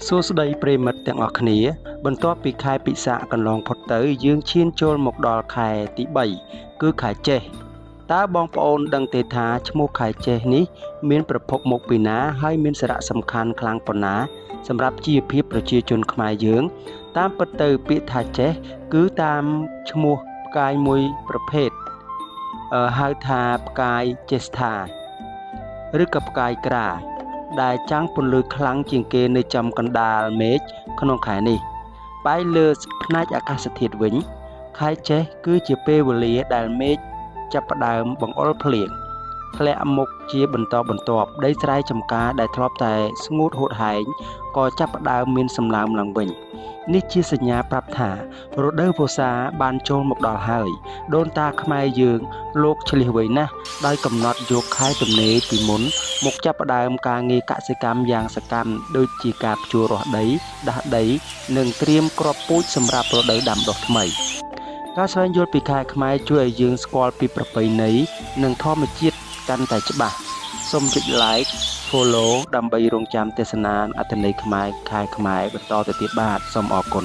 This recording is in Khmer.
សួស្តីប្រិមិត្តទាំងអស់គ្នាបន្ទាប់ពីខែពិសាកន្លងផុតទៅយើងឈានចូលមកដល់ខែទី3គឺខែចេសតើបងប្អូនដឹងទេថាឈ្មោះខែចេសនេះមានប្រភពមកពីណាហើយមានសារៈសំខាន់ខ្លាំងប៉ុណ្ណាសម្រាប់ជីវភាពប្រជាជនខ្មែរយើងតាមពិតទៅពាក្យថាចេសគឺតាមឈ្មោះផ្កាយមួយប្រភេទហៅថាផ្កាយចេស្ថាឬក៏ផ្កាយក្រាដែលចាំងពន្លឺខ្លាំងជាងគេនៅចំកណ្ដាលមេឃក្នុងខែនេះបែរលើផ្នែកអាកាសធាតុវិញខែចេសគឺជាពេលវេលាដែលមេឃចាប់ផ្ដើមបង្អុរភ្លៀងធ្លាក់មុខជាបន្តបន្ទាប់ដីស្រែចម្ការដែលធ្លាប់តែស្ងួតហួតហែងក៏ចាប់ផ្ដើមមានសំណើមឡើងវិញនេះជាសញ្ញាប្រាប់ថារដូវវស្សាបានចូលមកដល់ហើយដូនតាខ្មែរយើងលោកឆ្លៀសវៃណាស់ដោយកំណត់យកខែទំនេរពីមុនមកចាប់ផ្ដើមការងារកសិកម្មយ៉ាងសកម្មដូចជាការភ្ជួររាស់ដីដាស់ដីនិងត្រៀមគ្រាប់ពូជសម្រាប់រដូវដាំដុះថ្មីការស្វែងយល់ពីខែខ្មែរជួយឲ្យយើងស្គាល់ពីប្រពៃណីនិងធម្មជាតិកាន់តែច្បាស់សូមចុច like follow ដើម្បីរងចាំទស្សនាអត្ថន័យខ្មែរខែខ្មែរបន្តទៅទៀតបាទសូមអរគុណ